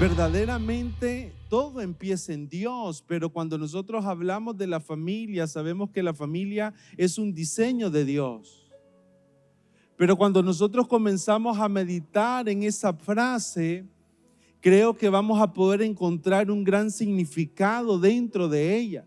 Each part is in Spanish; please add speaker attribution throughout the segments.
Speaker 1: Verdaderamente todo empieza en Dios, pero cuando nosotros hablamos de la familia, sabemos que la familia es un diseño de Dios. Pero cuando nosotros comenzamos a meditar en esa frase, creo que vamos a poder encontrar un gran significado dentro de ella.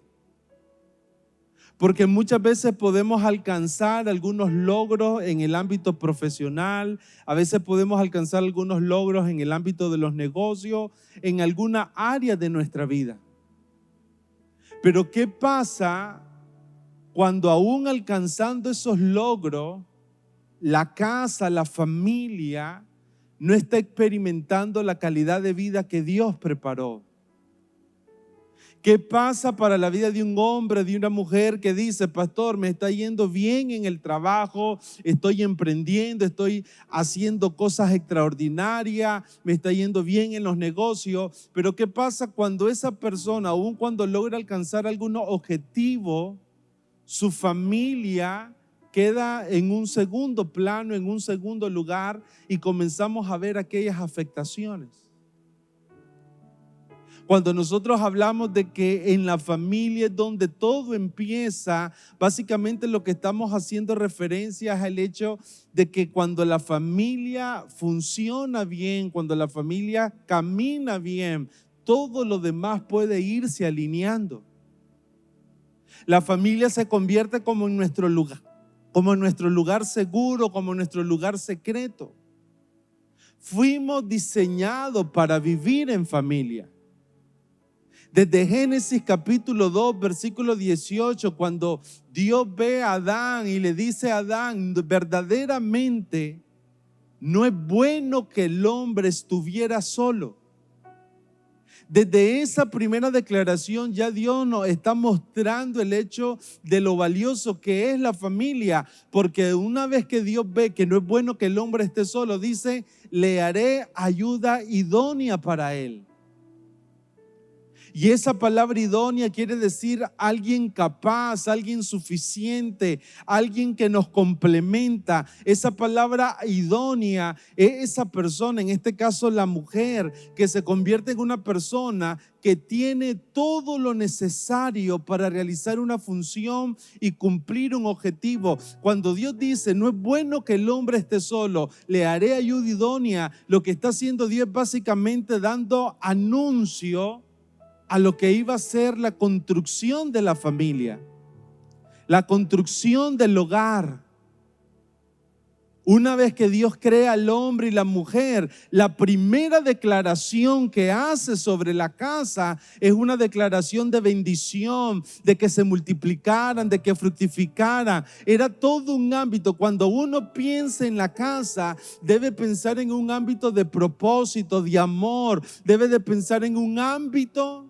Speaker 1: Porque muchas veces podemos alcanzar algunos logros en el ámbito profesional, a veces podemos alcanzar algunos logros en el ámbito de los negocios, en alguna área de nuestra vida. Pero ¿qué pasa cuando aún alcanzando esos logros, la casa, la familia, no está experimentando la calidad de vida que Dios preparó? ¿Qué pasa para la vida de un hombre, de una mujer que dice: pastor, me está yendo bien en el trabajo, estoy emprendiendo, estoy haciendo cosas extraordinarias, me está yendo bien en los negocios? Pero ¿qué pasa cuando esa persona, aun cuando logra alcanzar algunos objetivos, su familia queda en un segundo plano, en un segundo lugar, y comenzamos a ver aquellas afectaciones? Cuando nosotros hablamos de que en la familia es donde todo empieza, básicamente lo que estamos haciendo referencia es al hecho de que cuando la familia funciona bien, cuando la familia camina bien, todo lo demás puede irse alineando. La familia se convierte como en nuestro lugar seguro, como en nuestro lugar secreto. Fuimos diseñados para vivir en familia. Desde Génesis capítulo 2, versículo 18, cuando Dios ve a Adán y le dice a Adán: verdaderamente no es bueno que el hombre estuviera solo. Desde esa primera declaración ya Dios nos está mostrando el hecho de lo valioso que es la familia, porque una vez que Dios ve que no es bueno que el hombre esté solo, dice: le haré ayuda idónea para él. Y esa palabra idónea quiere decir alguien capaz, alguien suficiente, alguien que nos complementa. Esa palabra idónea es esa persona, en este caso la mujer, que se convierte en una persona que tiene todo lo necesario para realizar una función y cumplir un objetivo. Cuando Dios dice: no es bueno que el hombre esté solo, le haré ayuda idónea, lo que está haciendo Dios es básicamente dando anuncio a lo que iba a ser la construcción de la familia, la construcción del hogar. Una vez que Dios crea al hombre y la mujer, la primera declaración que hace sobre la casa es una declaración de bendición, de que se multiplicaran, de que fructificaran. Era todo un ámbito. Cuando uno piensa en la casa, debe pensar en un ámbito de propósito, de amor. Debe de pensar en un ámbito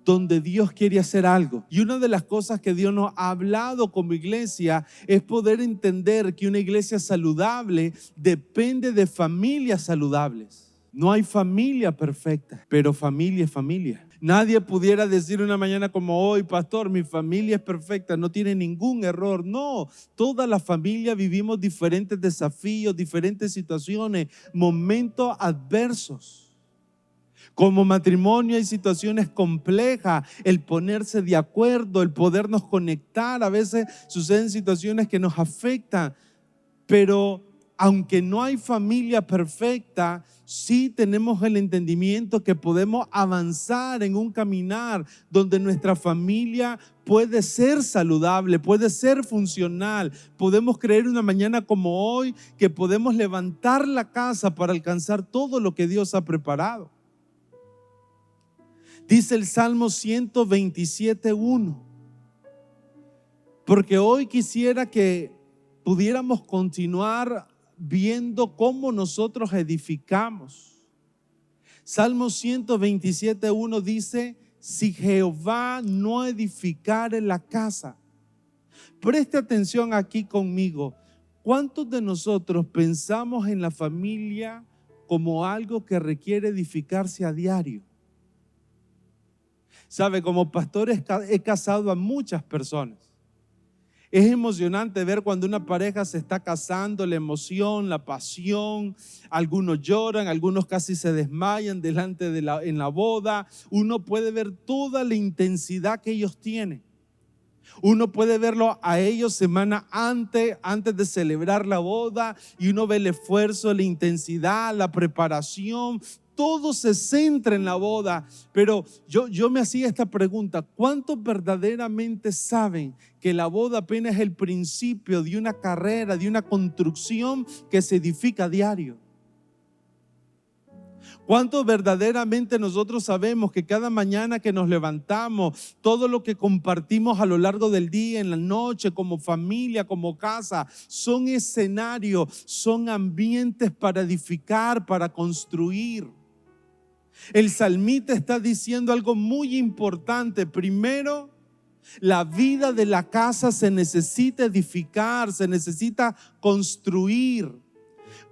Speaker 1: donde Dios quiere hacer algo. Y una de las cosas que Dios nos ha hablado como iglesia es poder entender que una iglesia saludable depende de familias saludables. No hay familia perfecta, pero familia es familia. Nadie pudiera decir una mañana como hoy: pastor, mi familia es perfecta, no tiene ningún error. No, toda la familia vivimos diferentes desafíos, diferentes situaciones, momentos adversos. Como matrimonio hay situaciones complejas, el ponerse de acuerdo, el podernos conectar. A veces suceden situaciones que nos afectan, pero aunque no hay familia perfecta, sí tenemos el entendimiento que podemos avanzar en un caminar donde nuestra familia puede ser saludable, puede ser funcional. Podemos creer una mañana como hoy que podemos levantar la casa para alcanzar todo lo que Dios ha preparado. Dice el Salmo 127:1. Porque hoy quisiera que pudiéramos continuar viendo cómo nosotros edificamos. Salmo 127:1 dice: si Jehová no edificare la casa. Preste atención aquí conmigo. ¿Cuántos de nosotros pensamos en la familia como algo que requiere edificarse a diario? Sabe, como pastor he casado a muchas personas. Es emocionante ver cuando una pareja se está casando, la emoción, la pasión. Algunos lloran, algunos casi se desmayan en la boda. Uno puede ver toda la intensidad que ellos tienen. Uno puede verlo a ellos semana antes de celebrar la boda, y uno ve el esfuerzo, la intensidad, la preparación. Todo se centra en la boda, pero yo me hacía esta pregunta: ¿cuántos verdaderamente saben que la boda apenas es el principio de una carrera, de una construcción que se edifica a diario? ¿Cuántos verdaderamente nosotros sabemos que cada mañana que nos levantamos, todo lo que compartimos a lo largo del día, en la noche, como familia, como casa, son escenarios, son ambientes para edificar, para construir? El salmista está diciendo algo muy importante. Primero, la vida de la casa se necesita edificar, se necesita construir.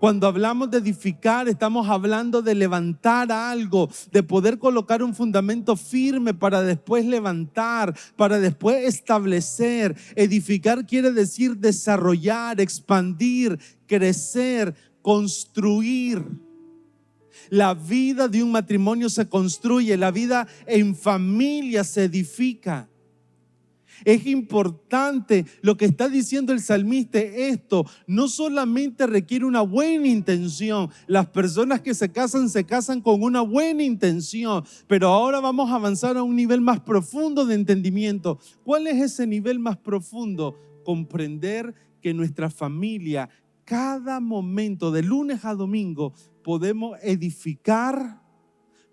Speaker 1: Cuando hablamos de edificar, estamos hablando de levantar algo, de poder colocar un fundamento firme para después levantar, para después establecer. Edificar quiere decir desarrollar, expandir, crecer, construir. La vida de un matrimonio se construye, la vida en familia se edifica. Es importante lo que está diciendo el salmista. Esto no solamente requiere una buena intención. Las personas que se casan con una buena intención, pero ahora vamos a avanzar a un nivel más profundo de entendimiento. ¿Cuál es ese nivel más profundo? Comprender que nuestra familia, cada momento, de lunes a domingo, podemos edificar,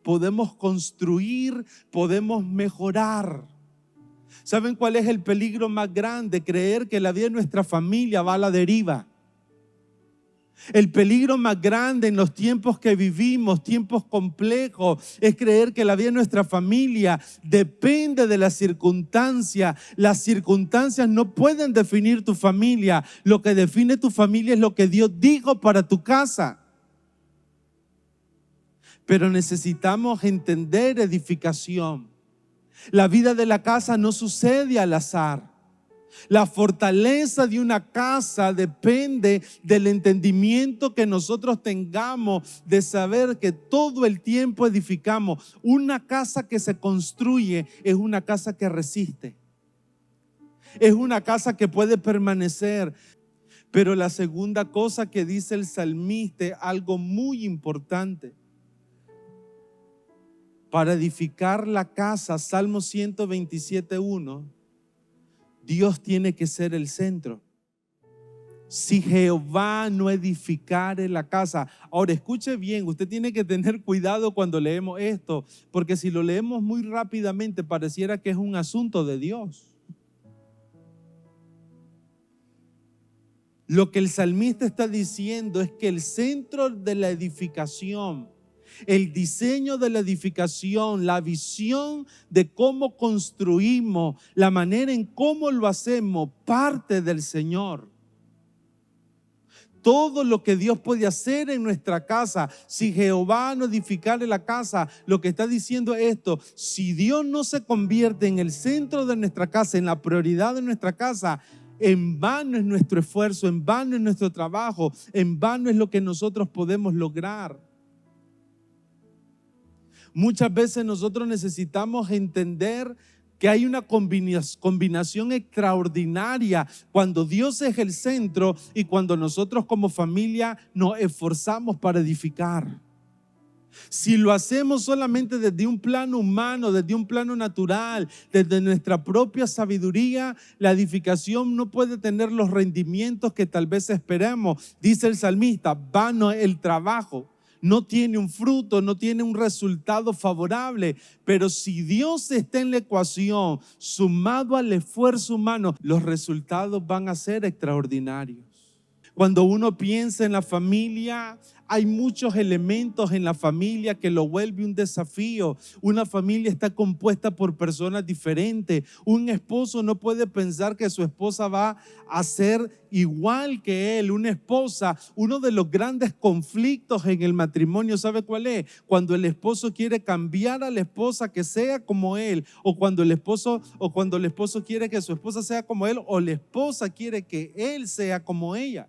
Speaker 1: podemos construir, podemos mejorar. ¿Saben cuál es el peligro más grande? Creer que la vida de nuestra familia va a la deriva. El peligro más grande en los tiempos que vivimos, tiempos complejos, es creer que la vida de nuestra familia depende de las circunstancias. Las circunstancias no pueden definir tu familia. Lo que define tu familia es lo que Dios dijo para tu casa. Pero necesitamos entender edificación. La vida de la casa no sucede al azar. La fortaleza de una casa depende del entendimiento que nosotros tengamos, de saber que todo el tiempo edificamos. Una casa que se construye es una casa que resiste. Es una casa que puede permanecer. Pero la segunda cosa que dice el salmista, algo muy importante. Para edificar la casa, Salmo 127:1, Dios tiene que ser el centro. Si Jehová no edificare la casa. Ahora escuche bien, usted tiene que tener cuidado cuando leemos esto, porque si lo leemos muy rápidamente pareciera que es un asunto de Dios. Lo que el salmista está diciendo es que el centro de la edificación, el diseño de la edificación, la visión de cómo construimos, la manera en cómo lo hacemos, parte del Señor. Todo lo que Dios puede hacer en nuestra casa, si Jehová no edificare la casa, lo que está diciendo es esto: si Dios no se convierte en el centro de nuestra casa, en la prioridad de nuestra casa, en vano es nuestro esfuerzo, en vano es nuestro trabajo, en vano es lo que nosotros podemos lograr. Muchas veces nosotros necesitamos entender que hay una combinación extraordinaria cuando Dios es el centro y cuando nosotros como familia nos esforzamos para edificar. Si lo hacemos solamente desde un plano humano, desde un plano natural, desde nuestra propia sabiduría, la edificación no puede tener los rendimientos que tal vez esperemos. Dice el salmista: vano el trabajo. No tiene un fruto, no tiene un resultado favorable. Pero si Dios está en la ecuación, sumado al esfuerzo humano, los resultados van a ser extraordinarios. Cuando uno piensa en la familia, hay muchos elementos en la familia que lo vuelve un desafío. Una familia está compuesta por personas diferentes. Un esposo no puede pensar que su esposa va a hacer igual que él, una esposa, uno de los grandes conflictos en el matrimonio, ¿sabe cuál es? Cuando el esposo quiere cambiar a la esposa que sea como él, o cuando el esposo quiere que su esposa sea como él, o la esposa quiere que él sea como ella.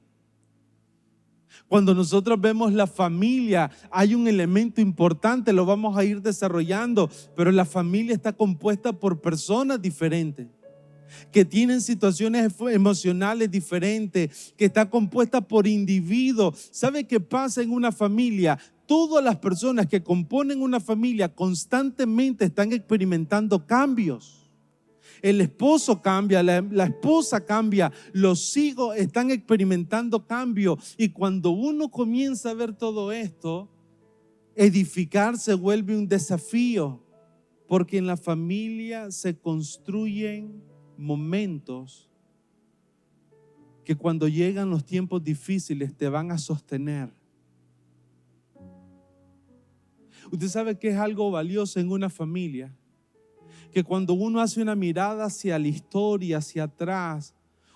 Speaker 1: Cuando nosotros vemos la familia, hay un elemento importante, lo vamos a ir desarrollando, pero la familia está compuesta por personas diferentes, que tienen situaciones emocionales diferentes, que está compuesta por individuos. ¿Sabe qué pasa en una familia? Todas las personas que componen una familia constantemente están experimentando cambios. El esposo cambia, la esposa cambia, los hijos están experimentando cambio. Y cuando uno comienza a ver todo esto, edificar se vuelve un desafío, porque en la familia se construyen momentos que cuando llegan los tiempos difíciles te van a sostener. Usted sabe que es algo valioso en una familia, que cuando uno hace una mirada hacia la historia, hacia atrás,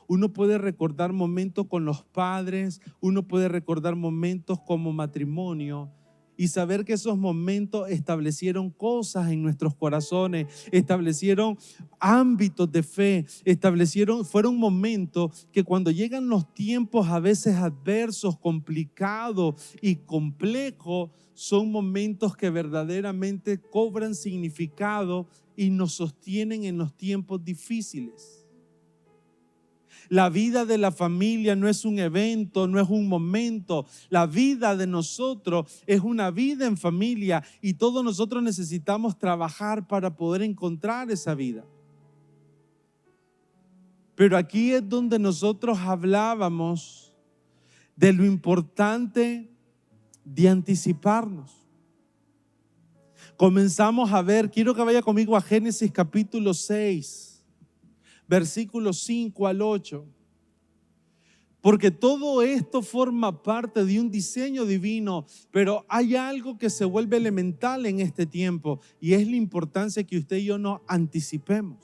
Speaker 1: uno puede recordar momentos con los padres, uno puede recordar momentos como matrimonio y saber que esos momentos establecieron cosas en nuestros corazones, establecieron ámbitos de fe, fueron momentos que cuando llegan los tiempos a veces adversos, complicados y complejos, son momentos que verdaderamente cobran significado y nos sostienen en los tiempos difíciles. La vida de la familia no es un evento, no es un momento. La vida de nosotros es una vida en familia y todos nosotros necesitamos trabajar para poder encontrar esa vida. Pero aquí es donde nosotros hablábamos de lo importante de anticiparnos. Comenzamos a ver, quiero que vaya conmigo a Génesis capítulo 6, versículos 5 al 8. Porque todo esto forma parte de un diseño divino, pero hay algo que se vuelve elemental en este tiempo y es la importancia que usted y yo nos anticipemos.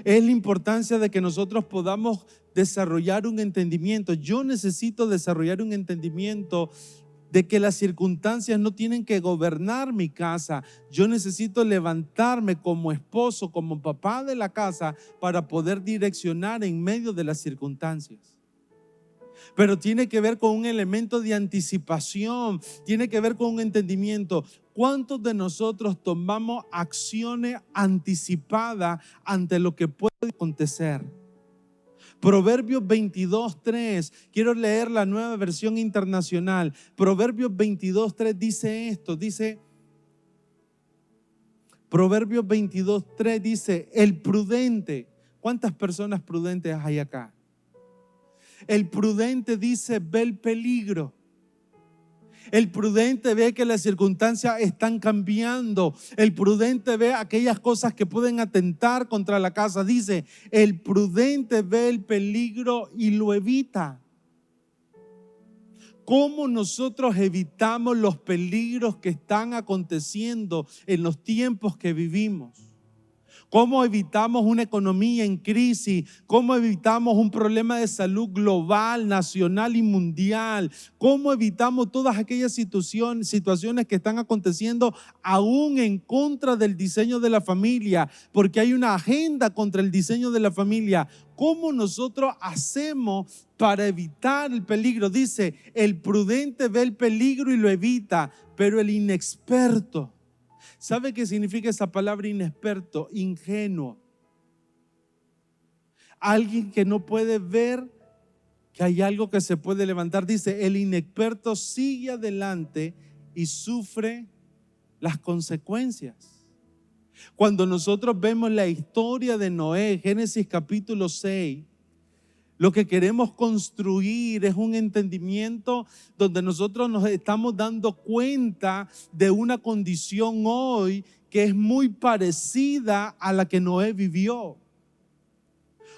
Speaker 1: Es la importancia de que nosotros podamos desarrollar un entendimiento. Yo necesito desarrollar un entendimiento de que las circunstancias no tienen que gobernar mi casa. Yo necesito levantarme como esposo, como papá de la casa para poder direccionar en medio de las circunstancias. Pero tiene que ver con un elemento de anticipación, tiene que ver con un entendimiento. ¿Cuántos de nosotros tomamos acciones anticipadas ante lo que puede acontecer? Proverbios 22:3, quiero leer la Nueva Versión Internacional. Proverbios 22:3 dice esto, Proverbios 22:3 dice, el prudente, ¿cuántas personas prudentes hay acá? El prudente dice, ve el peligro. El prudente ve que las circunstancias están cambiando. El prudente ve aquellas cosas que pueden atentar contra la casa. Dice, el prudente ve el peligro y lo evita. ¿Cómo nosotros evitamos los peligros que están aconteciendo en los tiempos que vivimos? ¿Cómo evitamos una economía en crisis? ¿Cómo evitamos un problema de salud global, nacional y mundial? ¿Cómo evitamos todas aquellas situaciones que están aconteciendo aún en contra del diseño de la familia? Porque hay una agenda contra el diseño de la familia. ¿Cómo nosotros hacemos para evitar el peligro? Dice, el prudente ve el peligro y lo evita, pero el inexperto, ¿sabe qué significa esa palabra inexperto? Ingenuo. Alguien que no puede ver que hay algo que se puede levantar. Dice, el inexperto sigue adelante y sufre las consecuencias. Cuando nosotros vemos la historia de Noé, Génesis capítulo 6, lo que queremos construir es un entendimiento donde nosotros nos estamos dando cuenta de una condición hoy que es muy parecida a la que Noé vivió.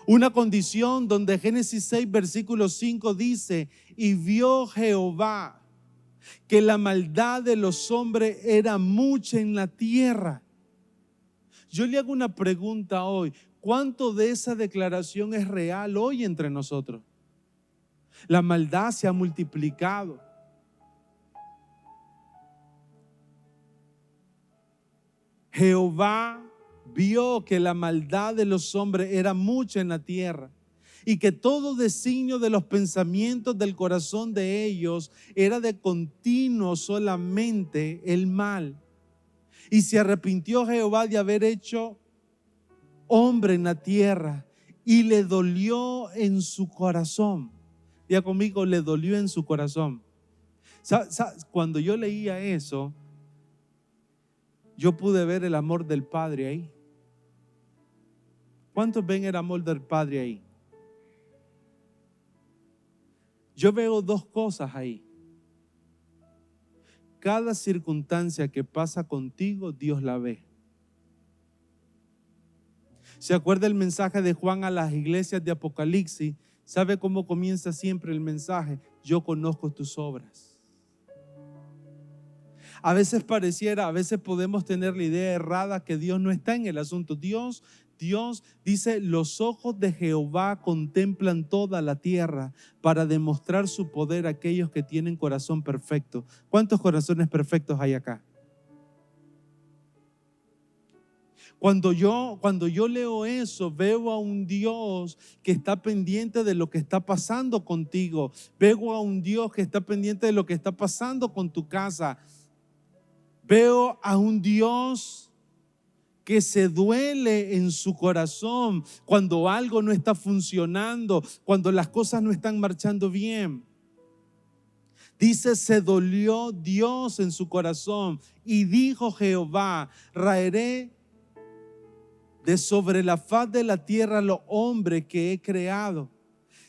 Speaker 1: Una condición donde Génesis 6, versículo 5 dice, y vio Jehová que la maldad de los hombres era mucha en la tierra. Yo le hago una pregunta hoy. ¿Cuánto de esa declaración es real hoy entre nosotros? La maldad se ha multiplicado. Jehová vio que la maldad de los hombres era mucha en la tierra y que todo designio de los pensamientos del corazón de ellos era de continuo solamente el mal. Y se arrepintió Jehová de haber hecho hombre en la tierra y le dolió en su corazón. Diga conmigo, le dolió en su corazón. Cuando yo leía eso, yo pude ver el amor del Padre ahí. ¿Cuántos ven el amor del Padre ahí? Yo veo dos cosas ahí. Cada circunstancia que pasa contigo, Dios la ve. ¿Se acuerda el mensaje de Juan a las iglesias de Apocalipsis? ¿Sabe cómo comienza siempre el mensaje? Yo conozco tus obras. A veces podemos tener la idea errada que Dios no está en el asunto. Dios dice, los ojos de Jehová contemplan toda la tierra para demostrar su poder a aquellos que tienen corazón perfecto. ¿Cuántos corazones perfectos hay acá? Cuando yo leo eso, veo a un Dios que está pendiente de lo que está pasando contigo. Veo a un Dios que está pendiente de lo que está pasando con tu casa. Veo a un Dios que se duele en su corazón cuando algo no está funcionando, cuando las cosas no están marchando bien. Dice, se dolió Dios en su corazón y dijo Jehová, raeré de sobre la faz de la tierra los hombres que he creado,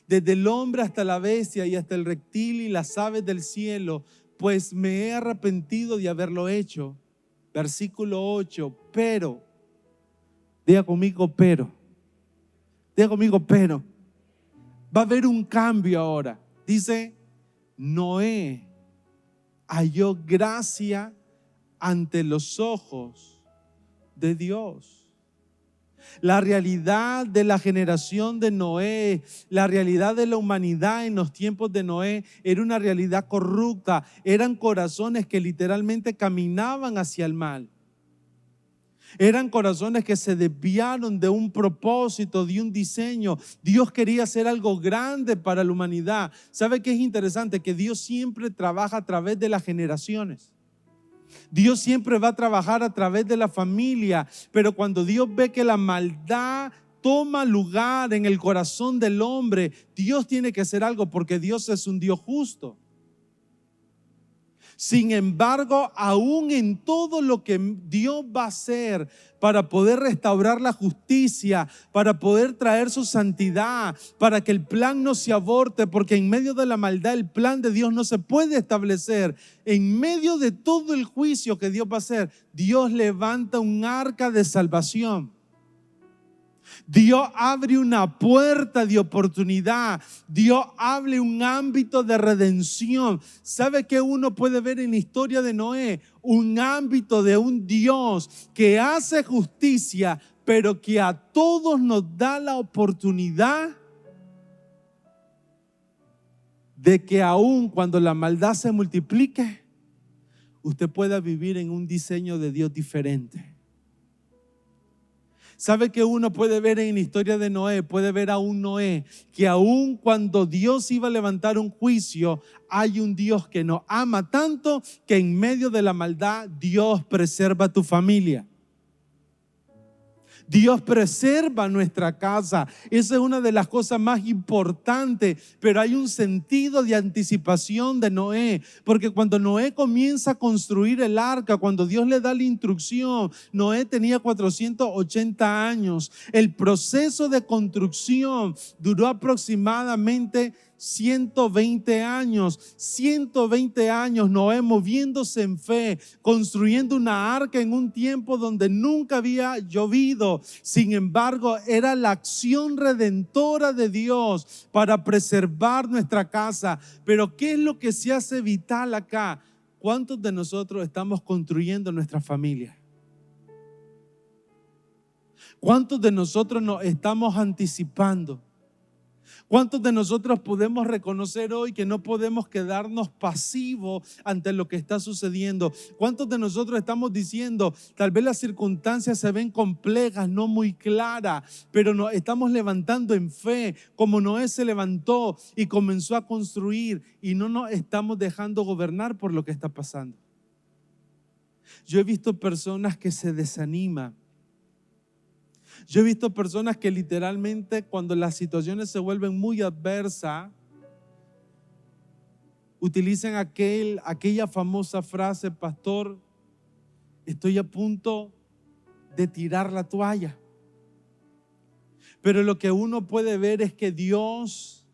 Speaker 1: desde el hombre hasta la bestia y hasta el reptil y las aves del cielo, pues me he arrepentido de haberlo hecho. Versículo 8, pero, diga conmigo, pero, va a haber un cambio ahora. Dice, Noé halló gracia ante los ojos de Dios. La realidad de la generación de Noé, la realidad de la humanidad en los tiempos de Noé era una realidad corrupta. Eran corazones que literalmente caminaban hacia el mal. Eran corazones que se desviaron de un propósito, de un diseño. Dios quería hacer algo grande para la humanidad. ¿Sabe qué es interesante? Que Dios siempre trabaja a través de las generaciones. Dios siempre va a trabajar a través de la familia, pero cuando Dios ve que la maldad toma lugar en el corazón del hombre, Dios tiene que hacer algo porque Dios es un Dios justo. Sin embargo, aún en todo lo que Dios va a hacer para poder restaurar la justicia, para poder traer su santidad, para que el plan no se aborte, porque en medio de la maldad el plan de Dios no se puede establecer. En medio de todo el juicio que Dios va a hacer, Dios levanta un arca de salvación. Dios abre una puerta de oportunidad. Dios abre un ámbito de redención. ¿Sabe qué uno puede ver en la historia de Noé? Un ámbito de un Dios que hace justicia, pero que a todos nos da la oportunidad de que aun cuando la maldad se multiplique, usted pueda vivir en un diseño de Dios diferente. ¿Sabe que uno puede ver en la historia de Noé? Puede ver a un Noé que aun cuando Dios iba a levantar un juicio, hay un Dios que nos ama tanto que en medio de la maldad Dios preserva a tu familia. Dios preserva nuestra casa. Esa es una de las cosas más importantes, pero hay un sentido de anticipación de Noé, porque cuando Noé comienza a construir el arca, cuando Dios le da la instrucción, Noé tenía 480 años. El proceso de construcción duró aproximadamente 120 años, 120 años Noé moviéndose en fe, construyendo una arca en un tiempo donde nunca había llovido. Sin embargo, era la acción redentora de Dios para preservar nuestra casa. Pero ¿qué es lo que se hace vital acá? ¿Cuántos de nosotros estamos construyendo nuestra familia? ¿Cuántos de nosotros nos estamos anticipando? ¿Cuántos de nosotros podemos reconocer hoy que no podemos quedarnos pasivos ante lo que está sucediendo? ¿Cuántos de nosotros estamos diciendo, tal vez las circunstancias se ven complejas, no muy claras, pero nos estamos levantando en fe, como Noé se levantó y comenzó a construir, y no nos estamos dejando gobernar por lo que está pasando? Yo he visto personas que se desaniman. Yo he visto personas que literalmente, cuando las situaciones se vuelven muy adversas, utilizan aquella famosa frase: pastor, estoy a punto de tirar la toalla. Pero lo que uno puede ver es que Dios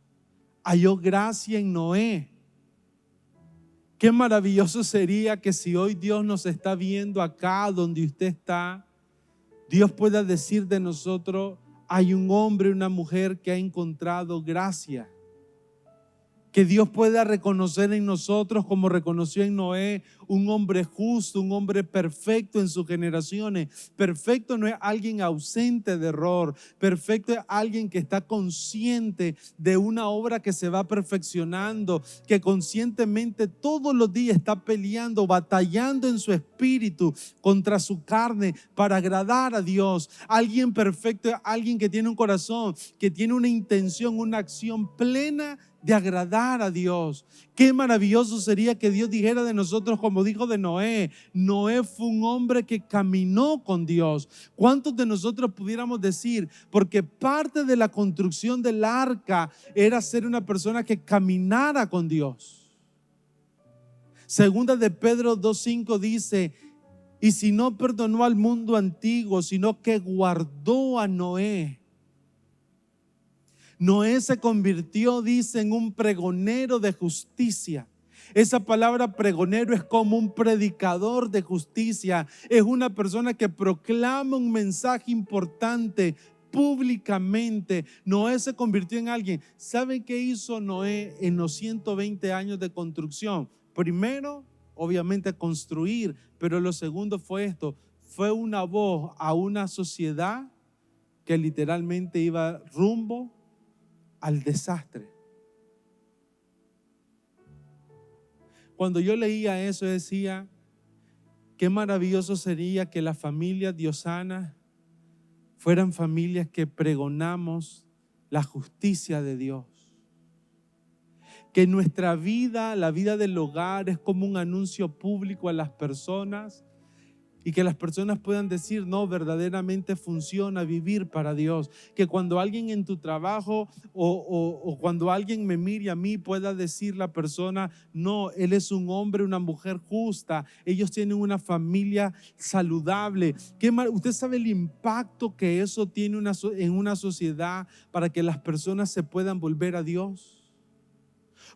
Speaker 1: halló gracia en Noé. Qué maravilloso sería que si hoy Dios nos está viendo acá donde usted está, Dios pueda decir de nosotros: hay un hombre, una mujer que ha encontrado gracia. Que Dios pueda reconocer en nosotros, como reconoció en Noé, un hombre justo, un hombre perfecto en sus generaciones. Perfecto no es alguien ausente de error. Perfecto es alguien que está consciente de una obra que se va perfeccionando, que conscientemente todos los días está peleando, batallando en su espíritu contra su carne para agradar a Dios. Alguien perfecto es alguien que tiene un corazón, que tiene una intención, una acción plena de agradar a Dios. Qué maravilloso sería que Dios dijera de nosotros, como dijo de Noé: Noé fue un hombre que caminó con Dios. ¿Cuántos de nosotros pudiéramos decir? Porque parte de la construcción del arca era ser una persona que caminara con Dios. Segunda de Pedro 2:5 dice: y si no perdonó al mundo antiguo, sino que guardó a Noé. Noé se convirtió, dice, en un pregonero de justicia. Esa palabra pregonero es como un predicador de justicia. Es una persona que proclama un mensaje importante públicamente. Noé se convirtió en alguien. ¿Saben qué hizo Noé en los 120 años de construcción? Primero, obviamente, construir, pero lo segundo fue esto: fue una voz a una sociedad que literalmente iba rumbo al desastre. Cuando yo leía eso, decía: qué maravilloso sería que las familias diosanas fueran familias que pregonamos la justicia de Dios. Que nuestra vida, la vida del hogar, es como un anuncio público a las personas, y que las personas puedan decir: no, verdaderamente funciona vivir para Dios. Que cuando alguien en tu trabajo o cuando alguien me mire a mí, pueda decir la persona: no, él es un hombre, una mujer justa, ellos tienen una familia saludable. Usted sabe el impacto que eso tiene en una sociedad para que las personas se puedan volver a Dios.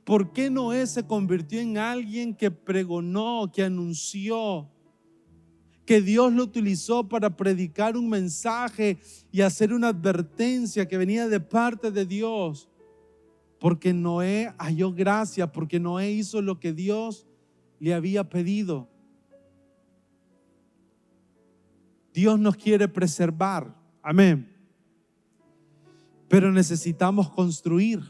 Speaker 1: ¿Por qué Noé se convirtió en alguien que pregonó, que anunció, que Dios lo utilizó para predicar un mensaje y hacer una advertencia que venía de parte de Dios? Porque Noé halló gracia, porque Noé hizo lo que Dios le había pedido. Dios nos quiere preservar, amén, pero necesitamos construir.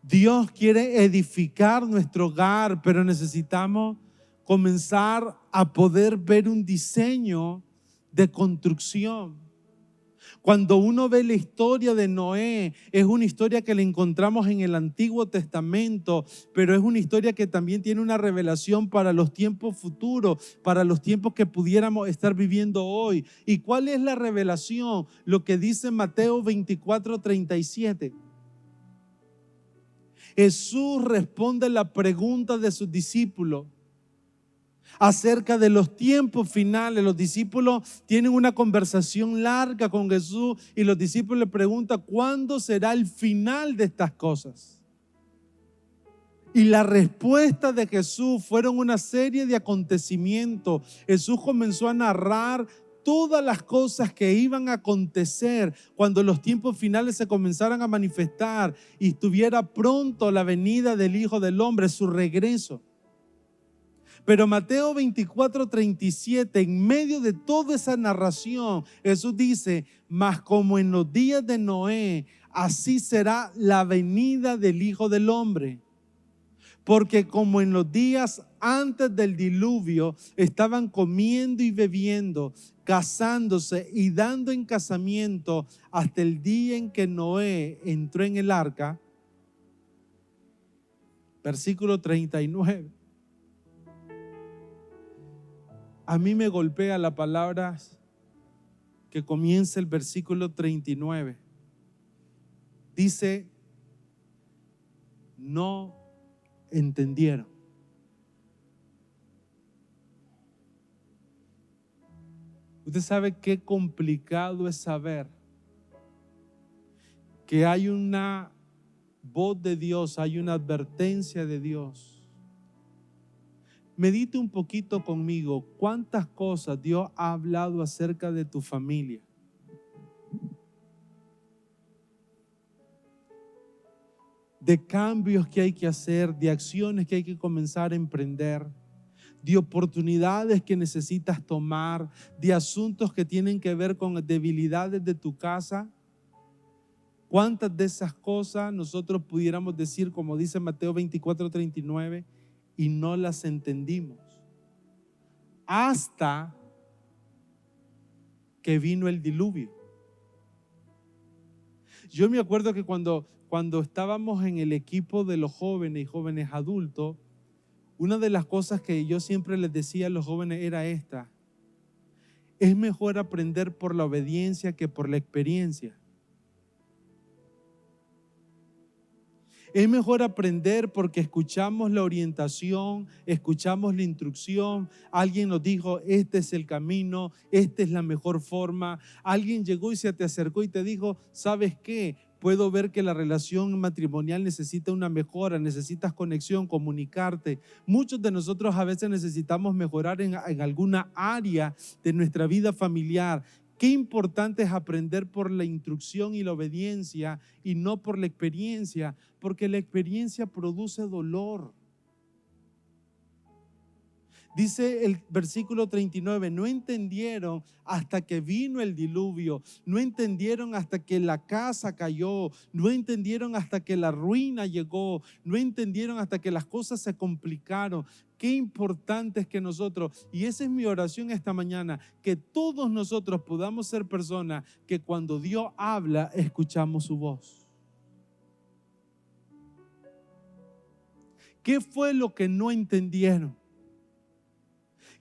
Speaker 1: Dios quiere edificar nuestro hogar, pero necesitamos comenzar a poder ver un diseño de construcción. Cuando uno ve la historia de Noé, es una historia que la encontramos en el Antiguo Testamento, pero es una historia que también tiene una revelación para los tiempos futuros, para los tiempos que pudiéramos estar viviendo hoy. ¿Y cuál es la revelación? Lo que dice Mateo 24:37. Jesús responde la pregunta de sus discípulos acerca de los tiempos finales. Los discípulos tienen una conversación larga con Jesús y los discípulos le preguntan: ¿cuándo será el final de estas cosas? Y la respuesta de Jesús fueron una serie de acontecimientos. Jesús comenzó a narrar todas las cosas que iban a acontecer cuando los tiempos finales se comenzaran a manifestar y estuviera pronto la venida del Hijo del Hombre, su regreso. Pero Mateo 24:37, en medio de toda esa narración, Jesús dice: mas como en los días de Noé, así será la venida del Hijo del Hombre. Porque como en los días antes del diluvio estaban comiendo y bebiendo, casándose y dando en casamiento hasta el día en que Noé entró en el arca. Versículo 39. A mí me golpea la palabra que comienza el versículo 39. Dice: no entendieron. Usted sabe qué complicado es saber que hay una voz de Dios, hay una advertencia de Dios. Medite un poquito conmigo cuántas cosas Dios ha hablado acerca de tu familia. De cambios que hay que hacer, de acciones que hay que comenzar a emprender, de oportunidades que necesitas tomar, de asuntos que tienen que ver con debilidades de tu casa. ¿Cuántas de esas cosas nosotros pudiéramos decir, como dice Mateo 24:39, y no las entendimos? Hasta que vino el diluvio. Yo me acuerdo que cuando estábamos en el equipo de los jóvenes y jóvenes adultos, una de las cosas que yo siempre les decía a los jóvenes era esta: es mejor aprender por la obediencia que por la experiencia. Es mejor aprender porque escuchamos la orientación, escuchamos la instrucción. Alguien nos dijo: este es el camino, esta es la mejor forma. Alguien llegó y se te acercó y te dijo: ¿sabes qué? Puedo ver que la relación matrimonial necesita una mejora, necesitas conexión, comunicarte. Muchos de nosotros a veces necesitamos mejorar en alguna área de nuestra vida familiar. Qué importante es aprender por la instrucción y la obediencia y no por la experiencia, porque la experiencia produce dolor. Dice el versículo 39, no entendieron hasta que vino el diluvio, no entendieron hasta que la casa cayó, no entendieron hasta que la ruina llegó, no entendieron hasta que las cosas se complicaron. Qué importante es que nosotros, y esa es mi oración esta mañana, que todos nosotros podamos ser personas que cuando Dios habla, escuchamos su voz. ¿Qué fue lo que no entendieron?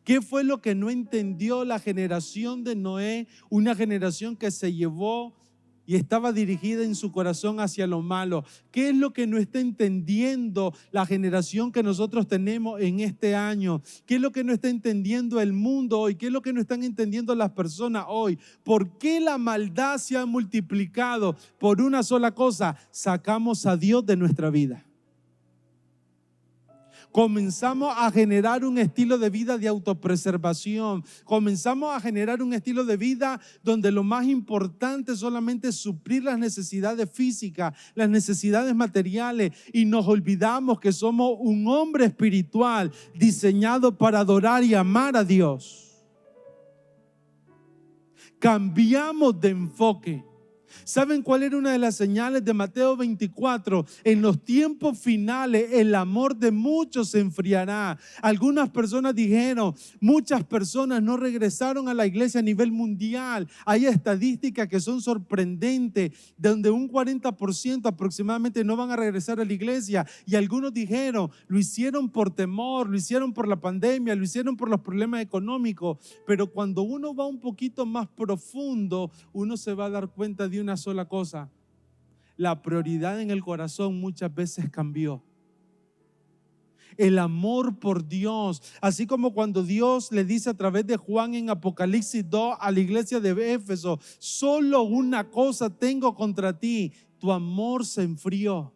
Speaker 1: ¿Qué fue lo que no entendió la generación de Noé? Una generación que se llevó y estaba dirigida en su corazón hacia lo malo. ¿Qué es lo que no está entendiendo la generación que nosotros tenemos en este año? ¿Qué es lo que no está entendiendo el mundo hoy? ¿Qué es lo que no están entendiendo las personas hoy? ¿Por qué la maldad se ha multiplicado? Por una sola cosa: sacamos a Dios de nuestra vida. Comenzamos a generar un estilo de vida de autopreservación. Comenzamos a generar un estilo de vida donde lo más importante solamente es suplir las necesidades físicas, las necesidades materiales, y nos olvidamos que somos un hombre espiritual diseñado para adorar y amar a Dios. Cambiamos de enfoque. ¿Saben cuál era una de las señales de Mateo 24? En los tiempos finales el amor de muchos se enfriará. Algunas personas dijeron, muchas personas no regresaron a la iglesia a nivel mundial. Hay estadísticas que son sorprendentes, donde un 40% aproximadamente no van a regresar a la iglesia. Y algunos dijeron, lo hicieron por temor, lo hicieron por la pandemia, lo hicieron por los problemas económicos. Pero cuando uno va un poquito más profundo, uno se va a dar cuenta de una sola cosa: la prioridad en el corazón muchas veces cambió. El amor por Dios, así como cuando Dios le dice a través de Juan en Apocalipsis 2 a la iglesia de Éfeso: solo una cosa tengo contra ti, tu amor se enfrió.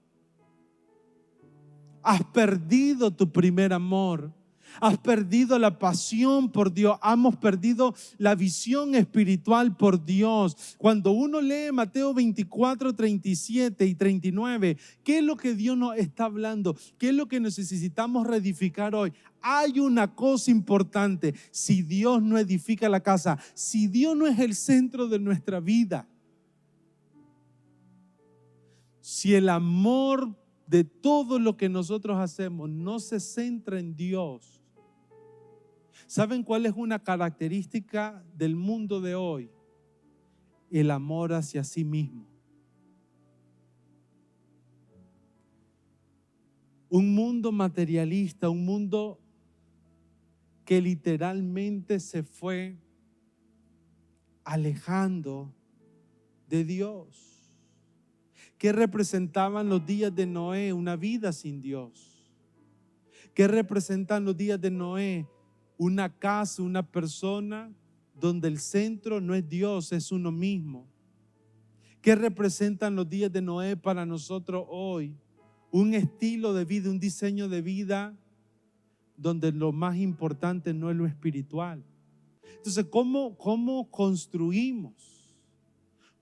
Speaker 1: Has perdido tu primer amor. Has perdido la pasión por Dios. Hemos perdido la visión espiritual por Dios. Cuando uno lee Mateo 24, 37 y 39, ¿qué es lo que Dios nos está hablando? ¿Qué es lo que necesitamos reedificar hoy? Hay una cosa importante. Si Dios no edifica la casa, si Dios no es el centro de nuestra vida, si el amor de todo lo que nosotros hacemos no se centra en Dios, ¿saben cuál es una característica del mundo de hoy? El amor hacia sí mismo. Un mundo materialista, un mundo que literalmente se fue alejando de Dios. ¿Qué representaban los días de Noé? Una vida sin Dios. ¿Qué representan los días de Noé? Una casa, una persona donde el centro no es Dios, es uno mismo. ¿Qué representan los días de Noé para nosotros hoy? Un estilo de vida, un diseño de vida donde lo más importante no es lo espiritual. Entonces, ¿cómo construimos?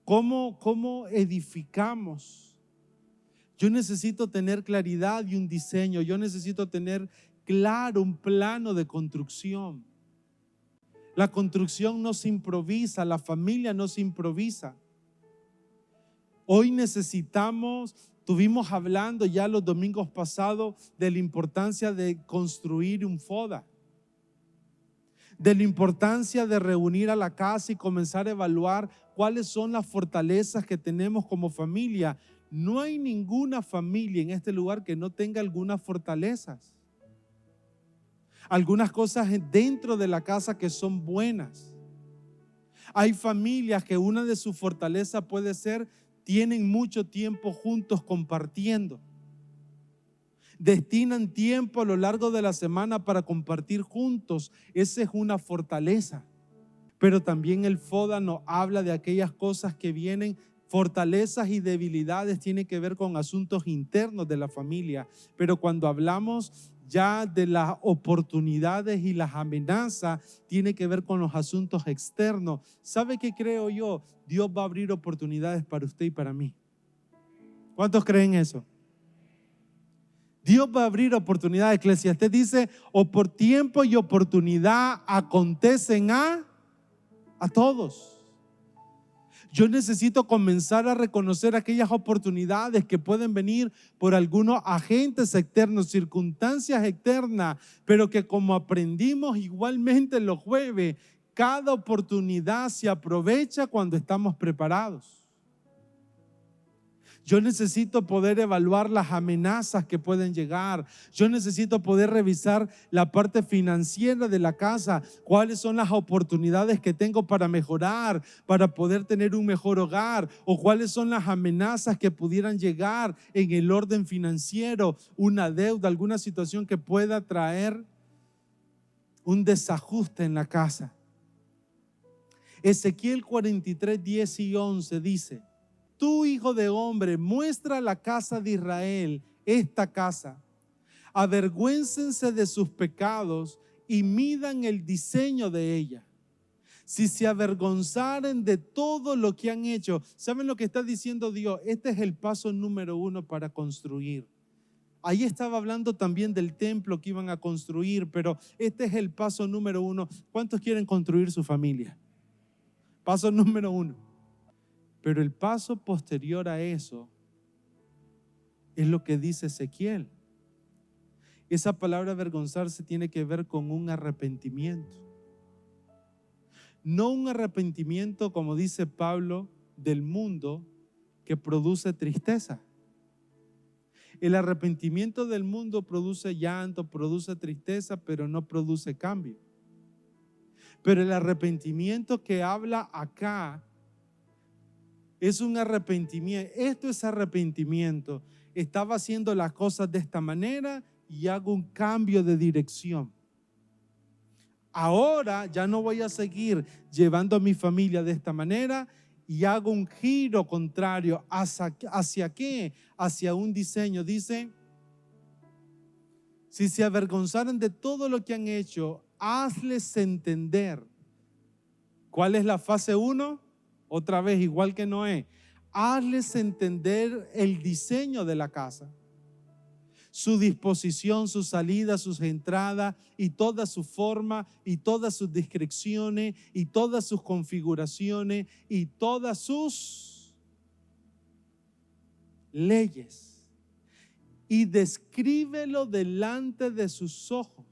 Speaker 1: ¿Cómo edificamos? Yo necesito tener claridad y un diseño. Yo necesito tener claro un plano de construcción. La construcción no se improvisa, la familia no se improvisa. Hoy estuvimos hablando ya los domingos pasados de la importancia de construir un FODA, de la importancia de reunir a la casa y comenzar a evaluar cuáles son las fortalezas que tenemos como familia. No hay ninguna familia en este lugar que no tenga algunas fortalezas. Algunas cosas dentro de la casa que son buenas. Hay familias que una de sus fortalezas puede ser, tienen mucho tiempo juntos compartiendo. Destinan tiempo a lo largo de la semana para compartir juntos. Esa es una fortaleza. Pero también el FODA nos habla de aquellas cosas que vienen. Fortalezas y debilidades tienen que ver con asuntos internos de la familia. Pero cuando hablamos ya de las oportunidades y las amenazas, tiene que ver con los asuntos externos. ¿Sabe qué creo yo? Dios va a abrir oportunidades para usted y para mí. ¿Cuántos creen eso? Dios va a abrir oportunidades. Eclesiastés dice, o por tiempo y oportunidad acontecen a todos. Yo necesito comenzar a reconocer aquellas oportunidades que pueden venir por algunos agentes externos, circunstancias externas, pero que como aprendimos igualmente los jueves, cada oportunidad se aprovecha cuando estamos preparados. Yo necesito poder evaluar las amenazas que pueden llegar. Yo necesito poder revisar la parte financiera de la casa. ¿Cuáles son las oportunidades que tengo para mejorar, para poder tener un mejor hogar? ¿O cuáles son las amenazas que pudieran llegar en el orden financiero? Una deuda, alguna situación que pueda traer un desajuste en la casa. Ezequiel 43, 10 y 11 dice: Tú, hijo de hombre, muestra a la casa de Israel esta casa. Avergüéncense de sus pecados y midan el diseño de ella. Si se avergonzaren de todo lo que han hecho, ¿saben lo que está diciendo Dios? Este es el paso número 1 para construir. Ahí estaba hablando también del templo que iban a construir, pero este es el paso número 1. ¿Cuántos quieren construir su familia? Paso número 1. Pero el paso posterior a eso es lo que dice Ezequiel. Esa palabra avergonzarse tiene que ver con un arrepentimiento. No un arrepentimiento, como dice Pablo, del mundo que produce tristeza. El arrepentimiento del mundo produce llanto, produce tristeza, pero no produce cambio. Pero el arrepentimiento que habla acá es un arrepentimiento. Esto es arrepentimiento. Estaba haciendo las cosas de esta manera y hago un cambio de dirección. Ahora ya no voy a seguir llevando a mi familia de esta manera y hago un giro contrario. ¿Hacia qué? Hacia un diseño. Dice, si se avergonzaran de todo lo que han hecho, hazles entender. ¿Cuál es la fase 1? Otra vez, igual que Noé. Hazles entender el diseño de la casa, su disposición, su salida, sus entradas y toda su forma y todas sus descripciones y todas sus configuraciones y todas sus leyes. Y descríbelo delante de sus ojos.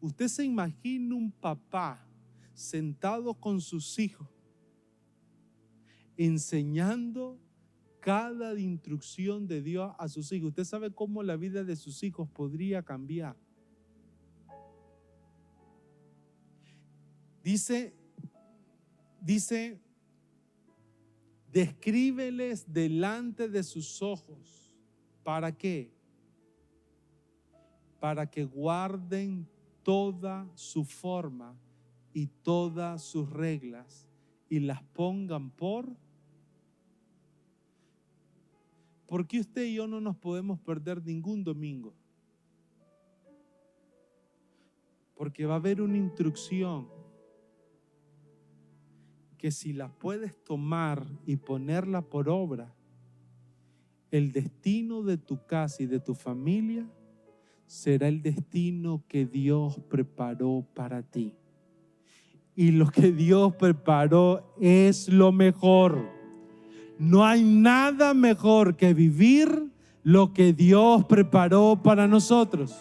Speaker 1: Usted se imagina un papá sentado con sus hijos, enseñando cada instrucción de Dios a sus hijos. Usted sabe cómo la vida de sus hijos podría cambiar. Dice, descríbeles delante de sus ojos. ¿Para qué? Para que guarden toda su forma y todas sus reglas y las pongan ¿por qué usted y yo no nos podemos perder ningún domingo? Porque va a haber una instrucción que si la puedes tomar y ponerla por obra, el destino de tu casa y de tu familia será el destino que Dios preparó para ti. Y lo que Dios preparó es lo mejor. No hay nada mejor que vivir lo que Dios preparó para nosotros.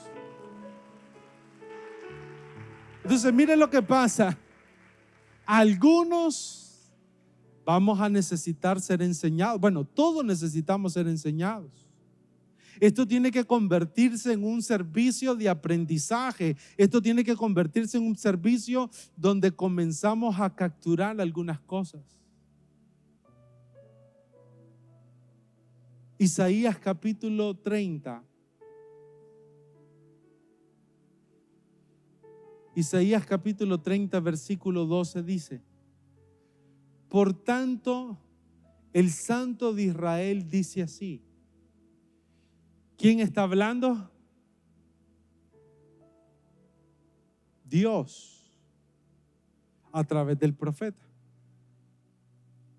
Speaker 1: Entonces, mire lo que pasa. Algunos vamos a necesitar ser enseñados. Bueno, todos necesitamos ser enseñados. Esto tiene que convertirse en un servicio de aprendizaje. Esto tiene que convertirse en un servicio donde comenzamos a capturar algunas cosas. Isaías capítulo 30. Isaías capítulo 30, versículo 12 dice: por tanto, el Santo de Israel dice así. ¿Quién está hablando? Dios, a través del profeta.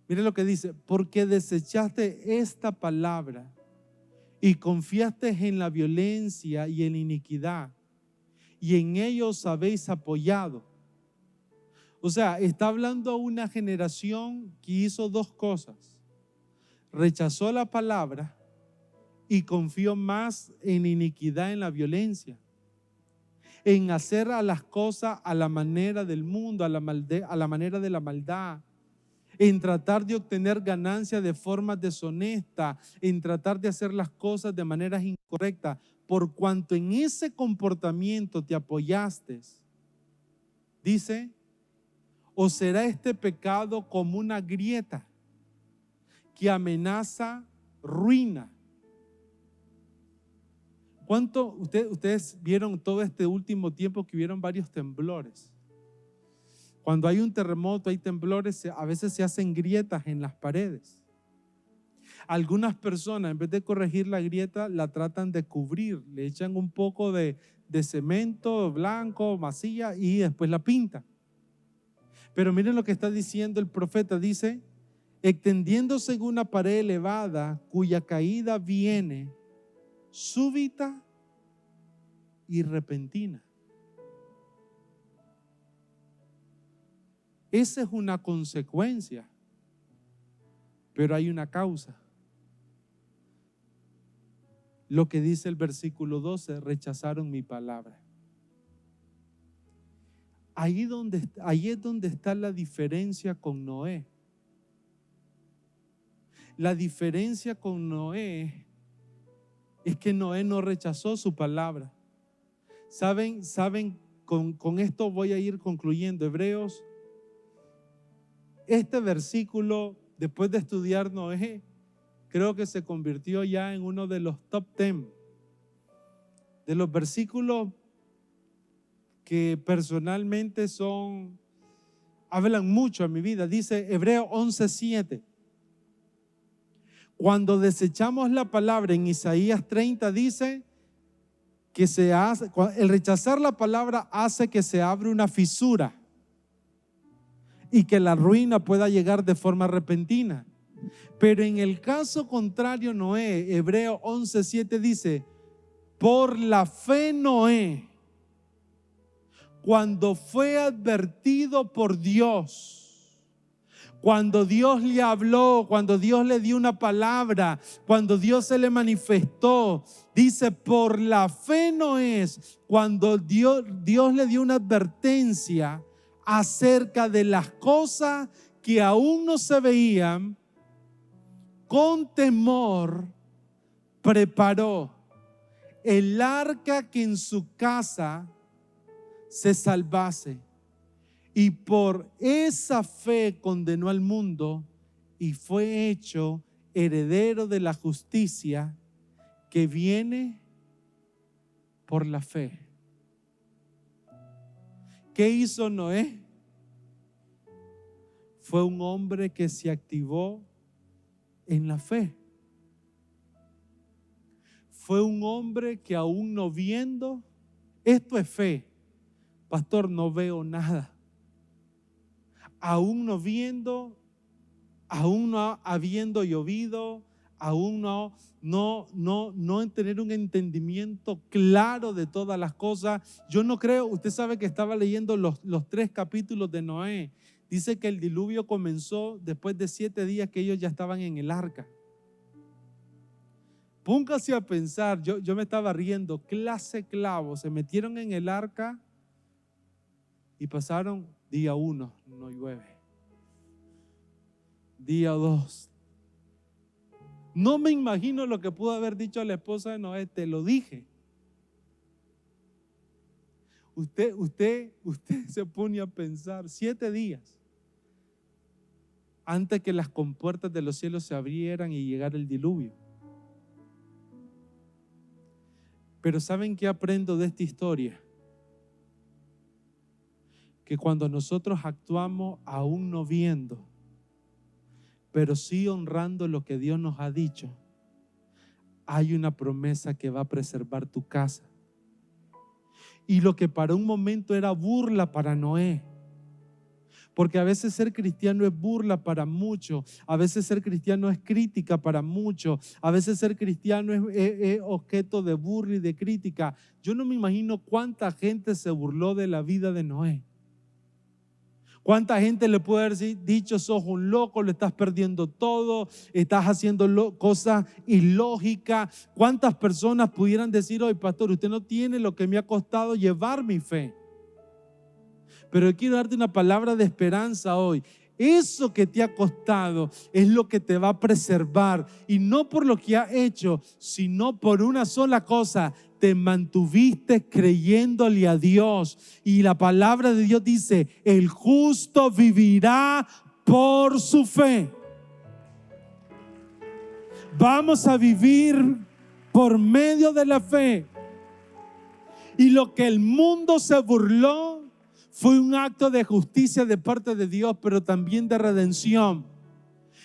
Speaker 1: Mire lo que dice: porque desechaste esta palabra y confiaste en la violencia y en la iniquidad, y en ellos habéis apoyado. O sea, está hablando a una generación que hizo dos cosas: rechazó la palabra y confió más en iniquidad, en la violencia, en hacer a las cosas a la manera del mundo, a la manera de la maldad, en tratar de obtener ganancia de forma deshonesta, en tratar de hacer las cosas de maneras incorrectas. Por cuanto en ese comportamiento te apoyaste, dice, o será este pecado como una grieta que amenaza ruina. ¿Cuánto ustedes vieron todo este último tiempo que hubieron varios temblores? Cuando hay un terremoto, hay temblores, a veces se hacen grietas en las paredes. Algunas personas, en vez de corregir la grieta, la tratan de cubrir. Le echan un poco de cemento blanco, masilla, y después la pintan. Pero miren lo que está diciendo el profeta. Dice: extendiéndose en una pared elevada, cuya caída viene súbita y repentina. Esa es una consecuencia, pero hay una causa. Lo que dice el versículo 12: rechazaron mi palabra. Ahí es donde está la diferencia con Noé. La diferencia con Noé es que Noé no rechazó su palabra. ¿Saben? Con esto voy a ir concluyendo. Hebreos, este versículo, después de estudiar Noé, creo que se convirtió ya en uno de los top 10 de los versículos que personalmente hablan mucho a mi vida. Dice Hebreos 11:7. Cuando desechamos la palabra, en Isaías 30 dice: que el rechazar la palabra hace que se abra una fisura y que la ruina pueda llegar de forma repentina. Pero en el caso contrario, Noé, Hebreos 11:7 dice: por la fe Noé, cuando fue advertido por Dios, cuando Dios le habló, cuando Dios le dio una palabra, cuando Dios se le manifestó, dice, por la fe Noé, cuando Dios le dio una advertencia acerca de las cosas que aún no se veían, con temor preparó el arca que en su casa se salvase. Y por esa fe condenó al mundo y fue hecho heredero de la justicia que viene por la fe. ¿Qué hizo Noé? Fue un hombre que se activó en la fe. Fue un hombre que aún no viendo, esto es fe. Pastor, no veo nada. Aún no viendo, aún no habiendo llovido, aún no en tener un entendimiento claro de todas las cosas. Yo no creo, usted sabe que estaba leyendo los 3 capítulos de Noé. Dice que el diluvio comenzó después de 7 días que ellos ya estaban en el arca. Póngase a pensar, yo me estaba riendo, clase clavo, se metieron en el arca y pasaron día 1, no llueve. Día 2. No me imagino lo que pudo haber dicho a la esposa de Noé, te lo dije. Usted se pone a pensar 7 días antes que las compuertas de los cielos se abrieran y llegara el diluvio. Pero ¿saben qué aprendo de esta historia? Que cuando nosotros actuamos aún no viendo, pero sí honrando lo que Dios nos ha dicho, hay una promesa que va a preservar tu casa. Y lo que para un momento era burla para Noé, porque a veces ser cristiano es burla para muchos, a veces ser cristiano es crítica para muchos, a veces ser cristiano es objeto de burla y de crítica. Yo no me imagino cuánta gente se burló de la vida de Noé. ¿Cuánta gente le puede haber dicho, sos un loco, lo estás perdiendo todo, estás haciendo cosas ilógicas? ¿Cuántas personas pudieran decir, hoy pastor, usted no tiene lo que me ha costado llevar mi fe? Pero yo quiero darte una palabra de esperanza hoy. Eso que te ha costado es lo que te va a preservar, y no por lo que has hecho, sino por una sola cosa: te mantuviste creyéndole a Dios. Y la palabra de Dios dice: el justo vivirá por su fe. Vamos a vivir por medio de la fe. Y lo que el mundo se burló fue un acto de justicia de parte de Dios, pero también de redención.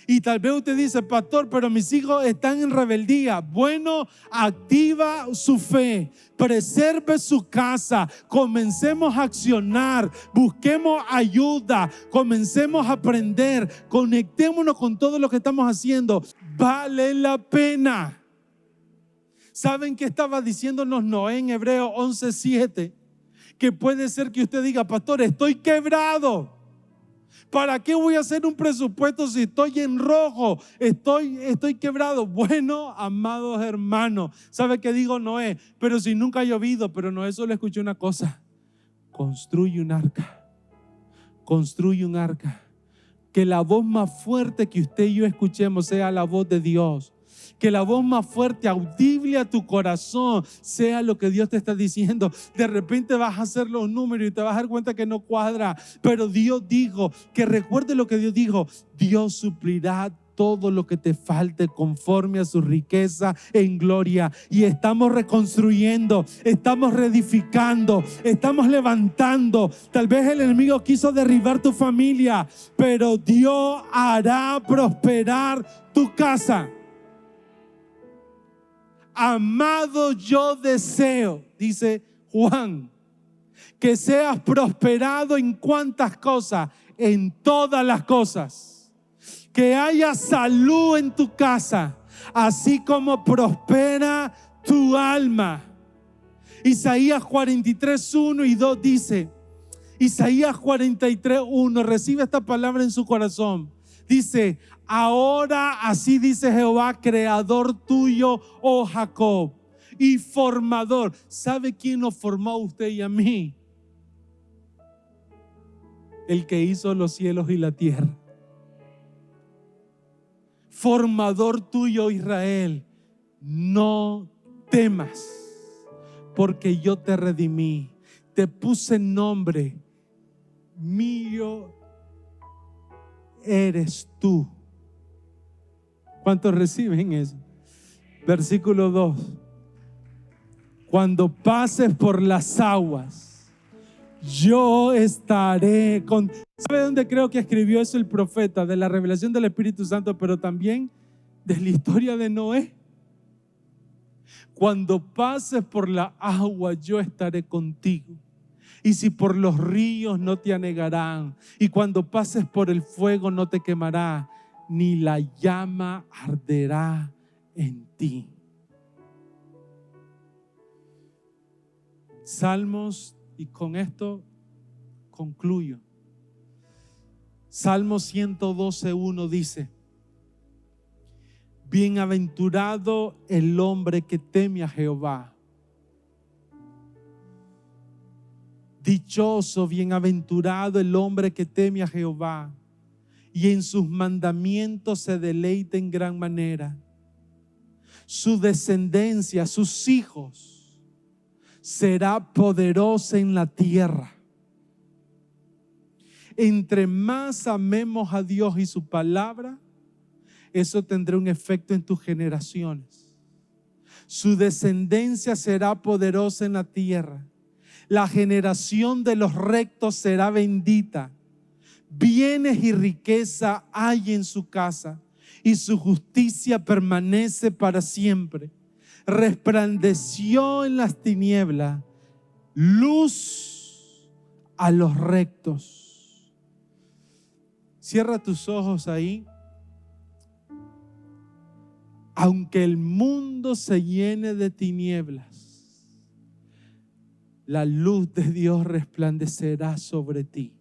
Speaker 1: Y tal vez usted dice, pastor, pero mis hijos están en rebeldía. Bueno, activa su fe, preserve su casa, comencemos a accionar, busquemos ayuda, comencemos a aprender, conectémonos con todo lo que estamos haciendo. Vale la pena. ¿Saben qué estaba diciéndonos Noé en Hebreos 11:7? Que puede ser que usted diga, pastor, estoy quebrado. ¿Para qué voy a hacer un presupuesto si estoy en rojo? Estoy quebrado. Bueno, amados hermanos, ¿sabe qué digo Noé? Pero si nunca ha llovido. Pero Noé solo escuchó una cosa: construye un arca. Construye un arca. Que la voz más fuerte que usted y yo escuchemos sea la voz de Dios. Que la voz más fuerte, audible a tu corazón, sea lo que Dios te está diciendo. De repente vas a hacer los números y te vas a dar cuenta que no cuadra. Pero Dios dijo, que recuerde lo que Dios dijo: Dios suplirá todo lo que te falte conforme a su riqueza en gloria. Y estamos reconstruyendo, estamos reedificando, estamos levantando. Tal vez el enemigo quiso derribar tu familia, pero Dios hará prosperar tu casa. amado, yo deseo, dice Juan, que seas prosperado en cuántas cosas, en todas las cosas, que haya salud en tu casa, así como prospera tu alma. Isaías 43, 1 y 2 dice, Isaías 43, 1, recibe esta palabra en su corazón. Dice, ahora así dice Jehová, creador tuyo, oh Jacob, y formador. ¿Sabe quién nos formó a usted y a mí? El que hizo los cielos y la tierra. Formador tuyo, Israel, no temas, porque yo te redimí, te puse nombre, mío eres tú. ¿Cuántos reciben eso? Versículo 2. Cuando pases por las aguas, yo estaré con... ¿Sabe dónde creo que escribió eso el profeta? De la revelación del Espíritu Santo, pero también de la historia de Noé. Cuando pases por la agua, yo estaré contigo. Y si por los ríos, no te anegarán. Y cuando pases por el fuego, no te quemará, ni la llama arderá en ti. Salmos, y con esto concluyo. Salmo 112:1 dice: bienaventurado el hombre que teme a Jehová. Dichoso, bienaventurado el hombre que teme a Jehová y en sus mandamientos se deleita en gran manera. Su descendencia, sus hijos, será poderosa en la tierra. Entre más amemos a Dios y su palabra, eso tendrá un efecto en tus generaciones. Su descendencia será poderosa en la tierra. La generación de los rectos será bendita. Bienes y riqueza hay en su casa, y su justicia permanece para siempre. Resplandeció en las tinieblas, luz a los rectos. Cierra tus ojos ahí. Aunque el mundo se llene de tinieblas, la luz de Dios resplandecerá sobre ti.